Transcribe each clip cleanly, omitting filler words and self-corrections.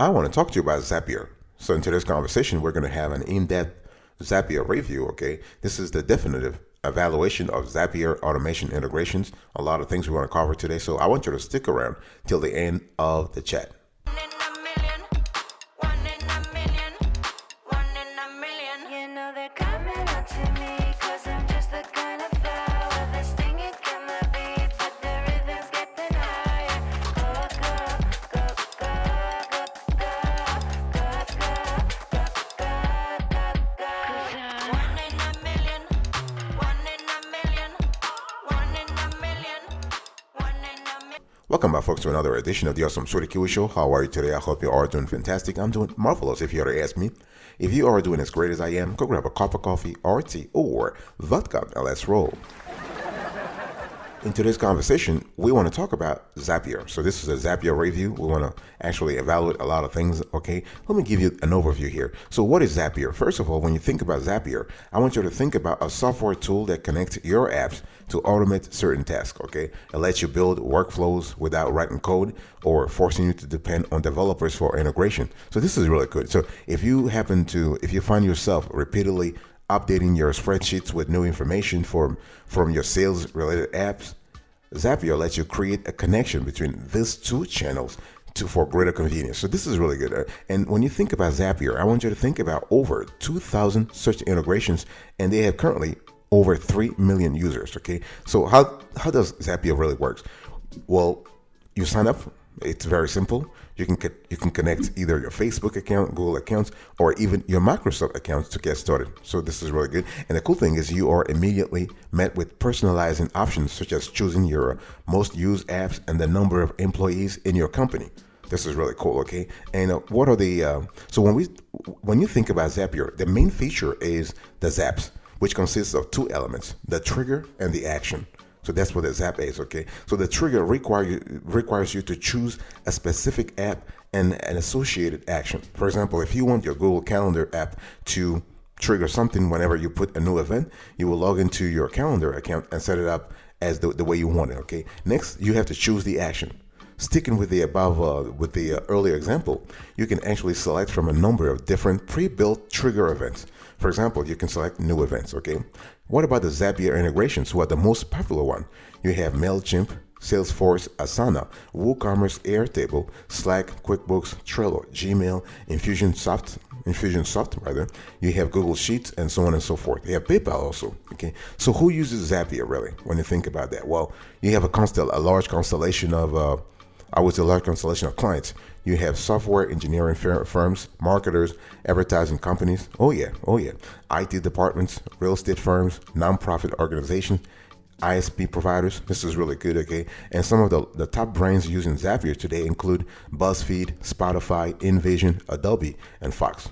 I want to talk to you about Zapier. So in today's conversation, we're going to have an in-depth Zapier review, okay? This is the definitive evaluation of Zapier automation integrations. A lot of things we want to cover today, so I want you to stick around till the end of the chat. Welcome back, folks, to another edition of the Awesome Sweetie Kiwi Show. How are you today? I hope you are doing fantastic. I'm doing marvelous, if you were to ask me. If you are doing as great as I am, go grab a cup of coffee or tea or vodka and let's roll. In today's conversation, we want to talk about Zapier. So this is a Zapier review. We want to actually evaluate a lot of things, okay? Let me give you an overview here. So what is Zapier? First of all, when you think about Zapier, I want you to think about a software tool that connects your apps to automate certain tasks, okay? It lets you build workflows without writing code or forcing you to depend on developers for integration. So this is really good. So if you find yourself repeatedly updating your spreadsheets with new information from your sales related apps, Zapier lets you create a connection between these two channels for greater convenience. So this is really good. And when you think about Zapier, I want you to think about over 2,000 such integrations, and they have currently over 3 million users. Okay, so how does Zapier really work? Well, you sign up. It's very simple. You can connect either your Facebook account, Google accounts, or even your Microsoft accounts to get started. So this is really good. And the cool thing is you are immediately met with personalizing options such as choosing your most used apps and the number of employees in your company. This is really cool, okay? And what are the so when you think about Zapier, the main feature is the Zaps, which consists of two elements: the trigger and the action. So that's what the Zap is, okay? So the trigger requires you to choose a specific app and an associated action. For example, if you want your Google Calendar app to trigger something whenever you put a new event, you will log into your calendar account and set it up as the way you want it, okay? Next, you have to choose the action. Sticking with the earlier example, you can actually select from a number of different pre-built trigger events. For example, you can select new events, okay? What about the Zapier integrations, who are the most popular one? You have MailChimp, Salesforce, Asana, WooCommerce, Airtable, Slack, QuickBooks, Trello, Gmail, Infusionsoft rather. You have Google Sheets and so on and so forth. You have PayPal also, okay? So who uses Zapier really when you think about that? Well, you have a large constellation of clients. You have software engineering firms, marketers, advertising companies. Oh yeah. IT departments, real estate firms, nonprofit organizations, ISP providers. This is really good, okay? And some of the top brands using Zapier today include BuzzFeed, Spotify, InVision, Adobe, and Fox.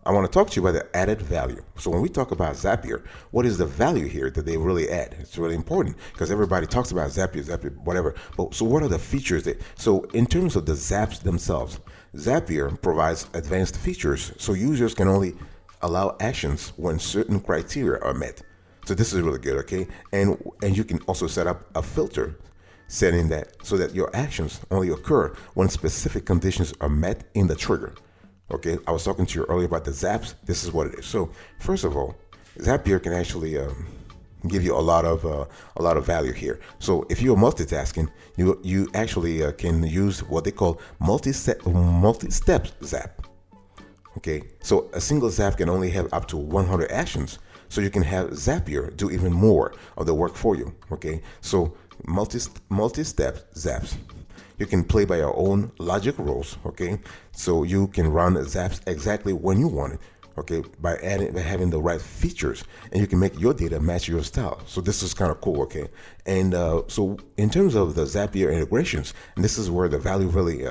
I want to talk to you about the added value. So when we talk about Zapier, what is the value here that they really add? It's really important because everybody talks about Zapier, whatever. But so what are the features so in terms of the Zaps themselves, Zapier provides advanced features so users can only allow actions when certain criteria are met. So this is really good, okay? And you can also set up a filter setting that so that your actions only occur when specific conditions are met in the trigger. Okay, I was talking to you earlier about the Zaps. This is what it is. So first of all, Zapier can actually give you a lot of value here. So if you're multitasking, you actually can use what they call multi-step Zap. Okay, so a single Zap can only have up to 100 actions. So you can have Zapier do even more of the work for you. Okay, so multi-step Zaps. You can play by your own logic rules, okay? So you can run Zaps exactly when you want it, okay? By having the right features, and you can make your data match your style. So this is kind of cool, okay? And so in terms of the Zapier integrations, and this is where the value really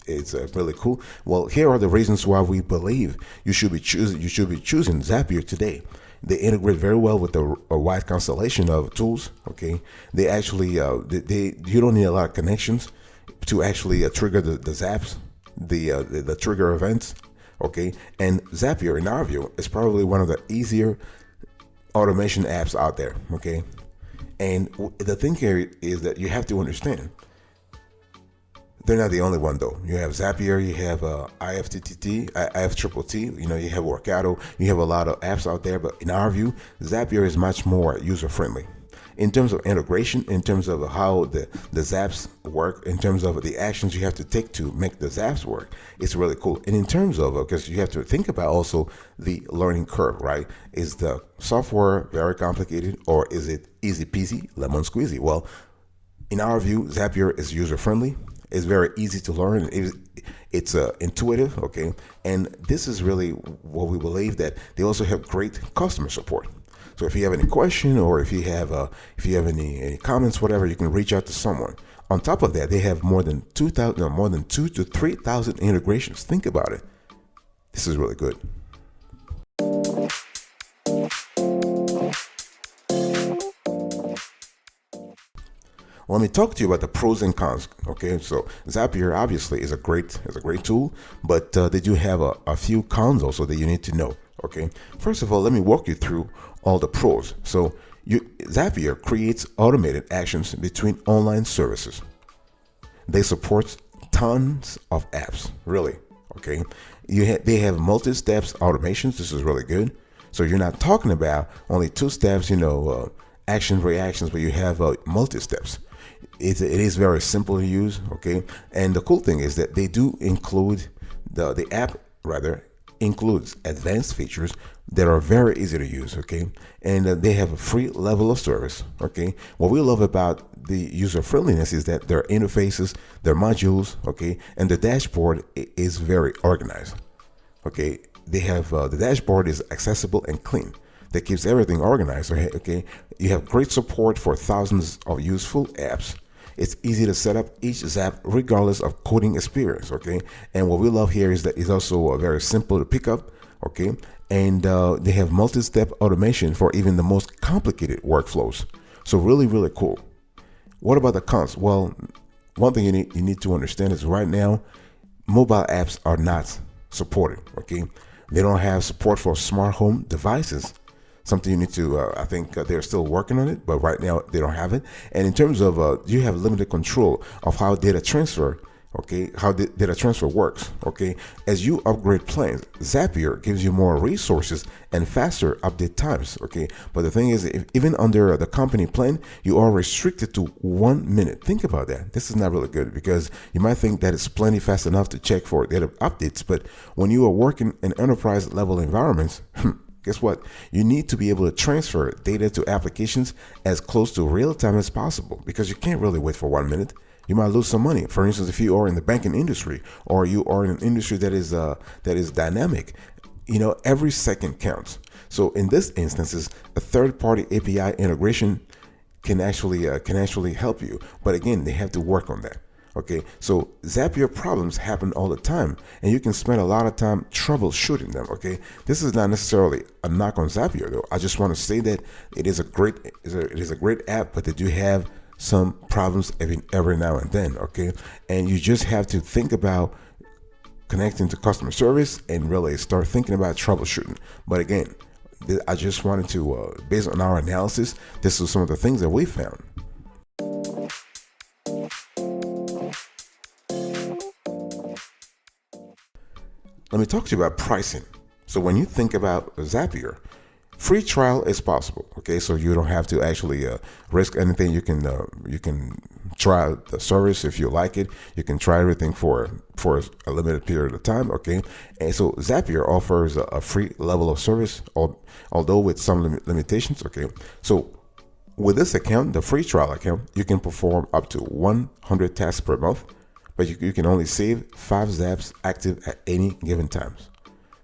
is really cool. Well, here are the reasons why we believe you should be choosing Zapier today. They integrate very well with a wide constellation of tools, okay? They actually you don't need a lot of connections to actually trigger the Zaps, the trigger events, okay? And Zapier, in our view, is probably one of the easier automation apps out there, okay? And the thing here is that you have to understand, they're not the only one though. You have Zapier, you have IFTTT, IFTTT, you have Workato, you have a lot of apps out there, but in our view, Zapier is much more user-friendly. In terms of integration, in terms of how the Zaps work, in terms of the actions you have to take to make the Zaps work, it's really cool. And in terms of, because you have to think about also the learning curve, right? Is the software very complicated or is it easy peasy, lemon squeezy? Well, in our view, Zapier is user-friendly. It's very easy to learn. It's intuitive, okay? And this is really what we believe, that they also have great customer support. So if you have any question or if you have any comments, whatever, you can reach out to someone. On top of that, they have more than 2 to 3,000 integrations. Think about it. This is really good. Let me talk to you about the pros and cons. Okay, so Zapier obviously is a great tool, but they do have a few cons also that you need to know. Okay, first of all, let me walk you through all the pros. So Zapier creates automated actions between online services. They support tons of apps, really. Okay, they have multi-steps automations. This is really good. So you're not talking about only 2 steps, action reactions, but you have multi-steps. It is very simple to use, okay? And the cool thing is that they do include, the app rather includes advanced features that are very easy to use, okay? And they have a free level of service, okay? What we love about the user friendliness is that their interfaces, their modules, okay, and the dashboard is very organized, okay? They have the dashboard is accessible and clean. That keeps everything organized, okay? You have great support for thousands of useful apps. It's easy to set up each Zap regardless of coding experience, okay? And what we love here is that it's also very simple to pick up, okay? And they have multi-step automation for even the most complicated workflows. So really, really cool. What about the cons? Well, one thing you need to understand is right now, mobile apps are not supported, okay? They don't have support for smart home devices. Something you need to, I think they're still working on it, but right now they don't have it. And in terms of, you have limited control of how data transfer, okay, how data transfer works, okay. As you upgrade plans, Zapier gives you more resources and faster update times, okay. But the thing is, even under the company plan, you are restricted to 1 minute. Think about that. This is not really good because you might think that it's plenty fast enough to check for data updates, but when you are working in enterprise level environments, guess what? You need to be able to transfer data to applications as close to real time as possible because you can't really wait for 1 minute. You might lose some money. For instance, if you are in the banking industry or you are in an industry that is dynamic, every second counts. So in this instances, a third-party API integration can actually help you. But again, they have to work on that. Okay, so Zapier problems happen all the time, and you can spend a lot of time troubleshooting them. Okay, this is not necessarily a knock on Zapier, though. I just want to say that it is a great app, but they do have some problems every now and then. Okay, and you just have to think about connecting to customer service and really start thinking about troubleshooting. But again, I just wanted to, based on our analysis, this is some of the things that we found. Let me talk to you about pricing. So when you think about Zapier, free trial is possible. Okay, so you don't have to actually risk anything. You can try the service if you like it. You can try everything for a limited period of time. Okay, and so Zapier offers a free level of service, although with some limitations. Okay, so with this account, the free trial account, you can perform up to 100 tasks per month. But you can only save 5 Zaps active at any given time.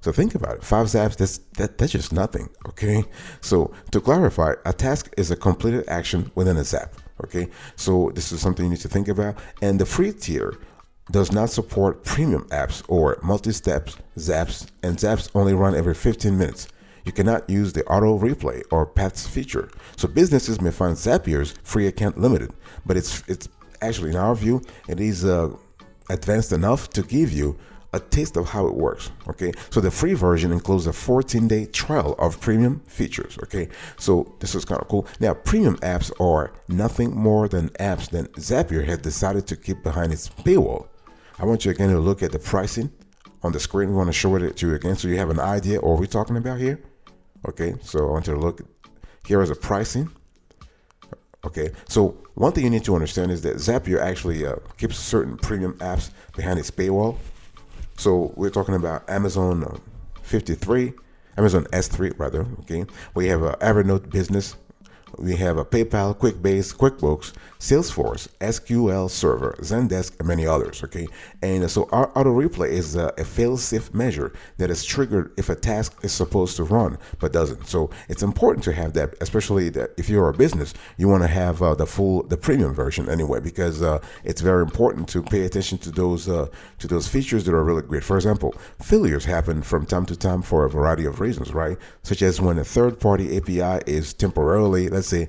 So think about it. 5 Zaps, that's just nothing, okay? So to clarify, a task is a completed action within a Zap, okay? So this is something you need to think about. And the free tier does not support premium apps or multi-steps Zaps, and Zaps only run every 15 minutes. You cannot use the auto replay or paths feature. So businesses may find Zapier's free account limited, but it's actually, in our view, it is advanced enough to give you a taste of how it works. Okay, so the free version includes a 14-day trial of premium features. Okay, so this is kind of cool. Now, premium apps are nothing more than apps that Zapier has decided to keep behind its paywall. I want you again to look at the pricing on the screen. We want to show it to you again so you have an idea of what we're talking about here. Okay, so I want you to look. Here is a pricing. Okay, so one thing you need to understand is that Zapier actually keeps certain premium apps behind its paywall. So we're talking about Amazon 53, Amazon S3 rather. Okay, we have Evernote Business, we have a PayPal, QuickBase, QuickBooks, Salesforce, SQL Server, Zendesk, and many others. Okay, and so our auto replay is a fail-safe measure that is triggered if a task is supposed to run but doesn't. So it's important to have that, especially that if you're a business, you want to have the premium version anyway, because it's very important to pay attention to those features that are really great. For example, failures happen from time to time for a variety of reasons, right? Such as when a third-party API is temporarily, let's say,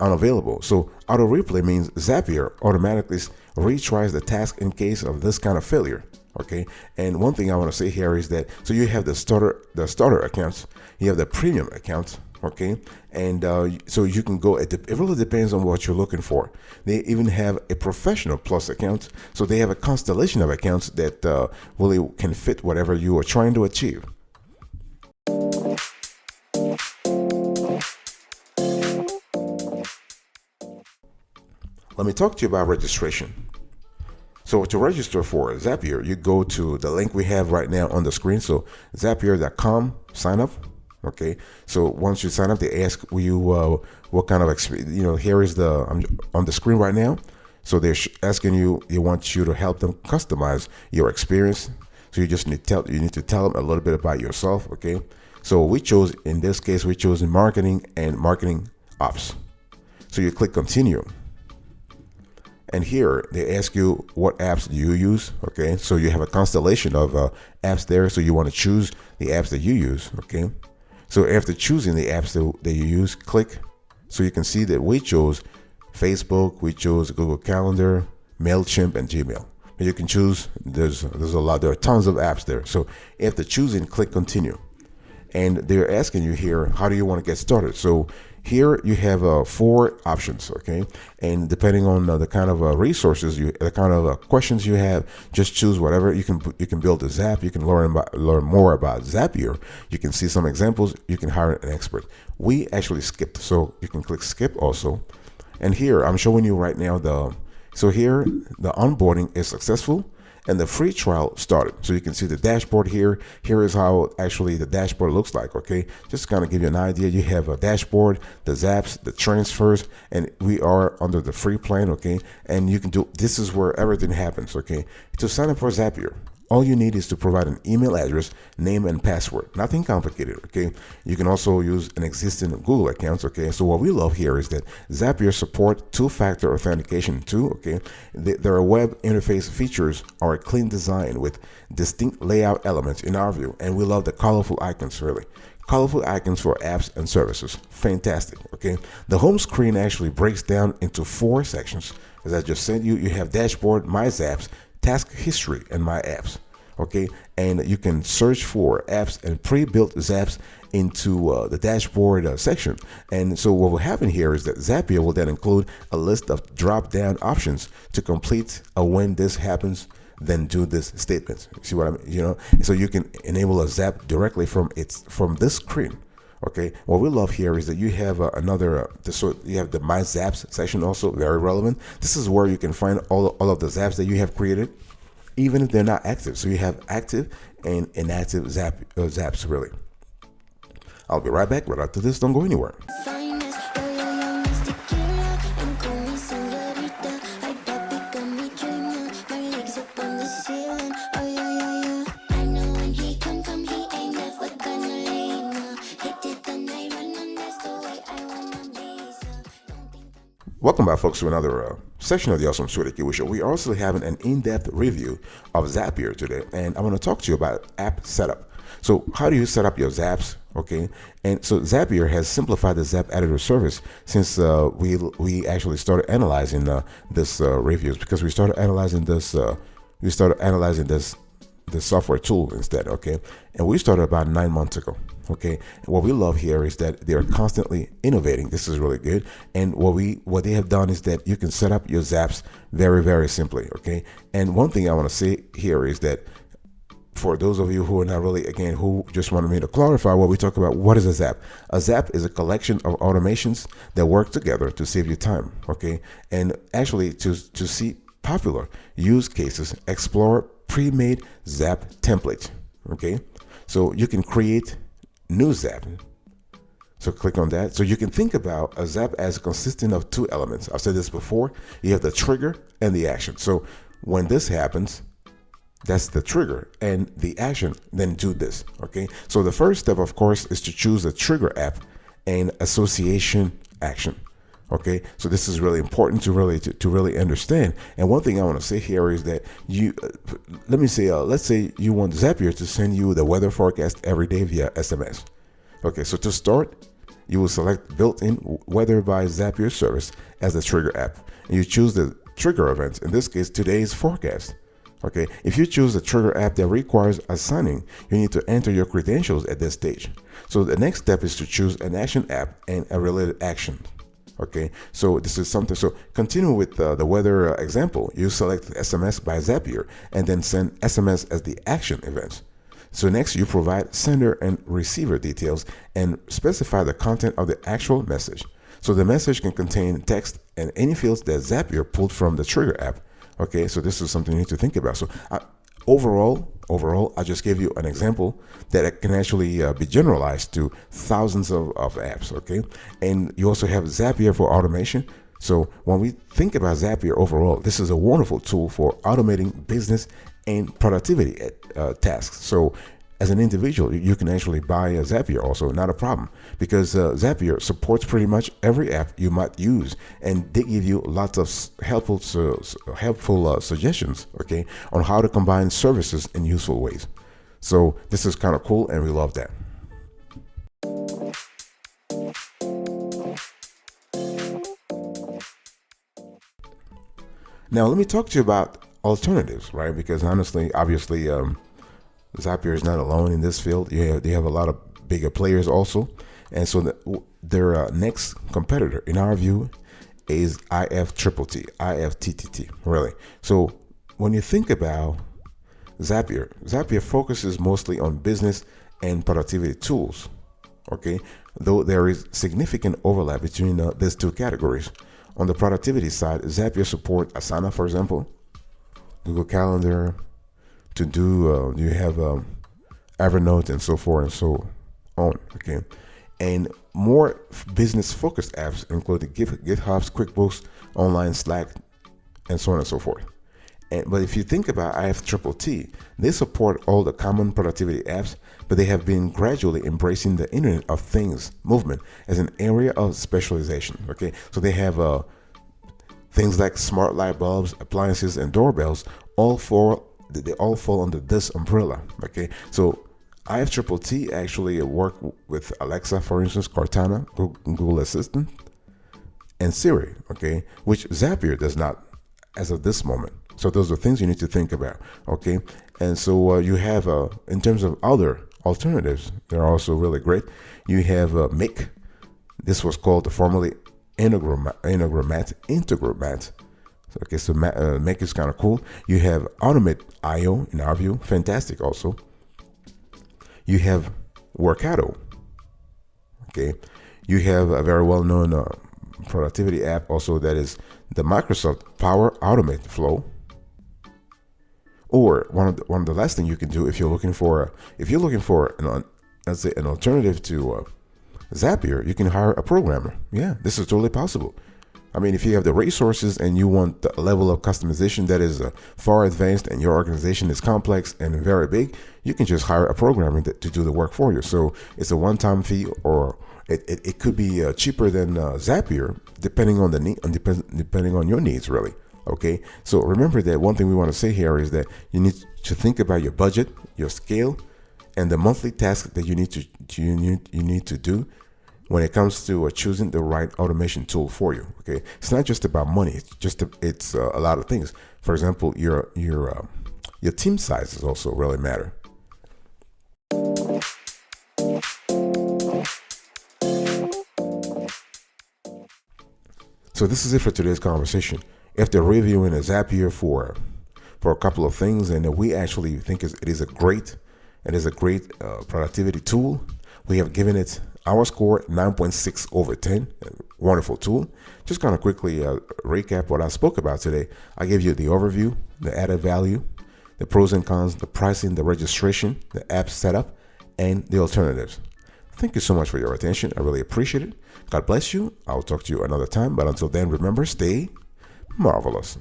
unavailable. So auto replay means Zapier automatically retries the task in case of this kind of failure. Okay, and one thing I want to say here is that so you have the starter accounts, you have the premium accounts. Okay, and so you can go it really depends on what you're looking for. They even have a professional plus account, so they have a constellation of accounts that really can fit whatever you are trying to achieve. Let me talk to you about registration. So to register for Zapier, you go to the link we have right now on the screen. So Zapier.com, sign up. Okay. So once you sign up, they ask you what kind of experience. Here is I'm on the screen right now. So they're asking you. They want you to help them customize your experience. So you just need to tell them a little bit about yourself. Okay. So in this case, we chose marketing and marketing ops. So you click continue. And here they ask you what apps do you use. Okay, so you have a constellation of apps there. So you want to choose the apps that you use. Okay, so after choosing the apps that you use, click. So you can see that we chose Facebook, we chose Google Calendar, MailChimp, and Gmail. But you can choose. There's a lot. There are tons of apps there. So after choosing, click continue. And they're asking you here, how do you want to get started? So here you have 4 options, okay? And depending on the kind of resources, the kind of questions you have, just choose whatever. You can build a Zap. You can learn more about Zapier. You can see some examples. You can hire an expert. We actually skipped, so you can click skip also. And here I'm showing you right now so here the onboarding is successful. And the free trial started. So you can see the dashboard here. Here is how actually the dashboard looks like. Okay, just kind of give you an idea. You have a dashboard, the zaps, the transfers, and we are under the free plan. Okay, and you can this is where everything happens. Okay, to sign up for Zapier, all you need is to provide an email address, name, and password. Nothing complicated. Okay, you can also use an existing Google account. Okay, so what we love here is that Zapier support 2-factor authentication too. Okay, their web interface features are a clean design with distinct layout elements in our view, and we love the colorful icons. Really colorful icons for apps and services. Fantastic. Okay, the home screen actually breaks down into 4 sections. As I just said, you have dashboard, my zaps, task history, and my apps. Okay, and you can search for apps and pre-built zaps into the dashboard section. And so what will happen here is that Zapier will then include a list of drop-down options to complete a when this happens, then do this statement. See what I mean? So you can enable a zap directly from this screen. Okay, what we love here is that you have you have the My Zaps section, also very relevant. This is where you can find all of the zaps that you have created, even if they're not active. So you have active and inactive zaps, really. I'll be right back right after this. Don't go anywhere. Welcome back, folks, to another section of the Awesome Sweaty Kiwi Show. We are also having an in-depth review of Zapier today, and I want to talk to you about app setup. So how do you set up your Zaps? Okay, and so Zapier has simplified the Zap editor service since we actually started analyzing this reviews, because we started analyzing this the software tool instead. Okay, and we started about 9 months ago. Okay, and what we love here is that they are constantly innovating. This is really good. And what they have done is that you can set up your Zaps very simply. Okay, and one thing I want to say here is that for those of you who are not really, again, who just wanted me to clarify what we talk about, what is a Zap? A Zap is a collection of automations that work together to save you time. Okay, and actually to see popular use cases, explore pre-made Zap templates. Okay, so you can create new Zap. So click on that. So you can think about a Zap as consisting of two elements. I've said this before. You have the trigger and the action. So when this happens, that's the trigger, and the action, then do this. Okay, so the first step, of course, is to choose a trigger app and association action. Okay, so this is really important to really understand. And one thing I want to say here is that let's say you want Zapier to send you the weather forecast every day via SMS. Okay, so to start, you will select built-in weather by Zapier service as the trigger app, and you choose the trigger event. In this case, today's forecast. Okay, if you choose a trigger app that requires assigning, you need to enter your credentials at this stage. So the next step is to choose an action app and a related action. Okay, so this is something. So continue with the weather example. You select SMS by Zapier and then send SMS as the action event. So next, you provide sender and receiver details and specify the content of the actual message. So the message can contain text and any fields that Zapier pulled from the trigger app. Okay, so this is something you need to think about. So overall, I just gave you an example that can actually be generalized to thousands of apps. Okay, and you also have Zapier for automation. So when we think about Zapier overall, this is a wonderful tool for automating business and productivity tasks. So as an individual, you can actually buy a Zapier also, not a problem, because Zapier supports pretty much every app you might use, and they give you lots of helpful suggestions, okay, on how to combine services in useful ways. So this is kind of cool, and we love that. Now let me talk to you about alternatives, right? Because honestly, obviously, Zapier is not alone in this field. They have a lot of bigger players also. And so their next competitor, in our view, is IFTTT, really. So when you think about Zapier focuses mostly on business and productivity tools, okay? Though there is significant overlap between these two categories. On the productivity side, Zapier supports Asana, for example, Google Calendar, to do you have Evernote and so forth and so on. Okay, and more business focused apps include the GitHub's, QuickBooks, Online, Slack, and so on and so forth. But if you think about IFTTT, they support all the common productivity apps, but they have been gradually embracing the Internet of Things movement as an area of specialization. Okay, so they have things like smart light bulbs, appliances, and doorbells. They all fall under this umbrella. Okay, so IFTTT actually work with Alexa, for instance, Cortana, Google Assistant, and Siri. Okay, which Zapier does not as of this moment. So those are things you need to think about. Okay, and so you have in terms of other alternatives, they're also really great. You have Make. This was called formerly Integromat. Okay, so Make is kind of cool. You have Automate.io, in our view, fantastic also. You have Workato. Okay, you have a very well-known productivity app also, that is the Microsoft Power Automate Flow. Or one of the last thing you can do if you're looking for let's say an alternative to Zapier, you can hire a programmer. Yeah, this is totally possible. I mean, if you have the resources and you want the level of customization that is far advanced and your organization is complex and very big, you can just hire a programmer to do the work for you. So it's a one-time fee, or it could be cheaper than Zapier, depending on the need, depending on your needs, really. Okay, so remember that one thing we want to say here is that you need to think about your budget, your scale, and the monthly task that you need to do. when it comes to choosing the right automation tool for you. Okay, it's not just about money. It's a lot of things. For example, your team sizes also really matter. So this is it for today's conversation. After reviewing a Zapier for a couple of things, and we actually think it is a great productivity tool. We have given it our score 9.6 over 10. Wonderful tool. Just kind of quickly recap what I spoke about today. I gave you the overview, the added value, the pros and cons, the pricing, the registration, the app setup, and the alternatives. Thank you so much for your attention. I really appreciate it. God bless you. I'll talk to you another time. But until then, remember, stay marvelous.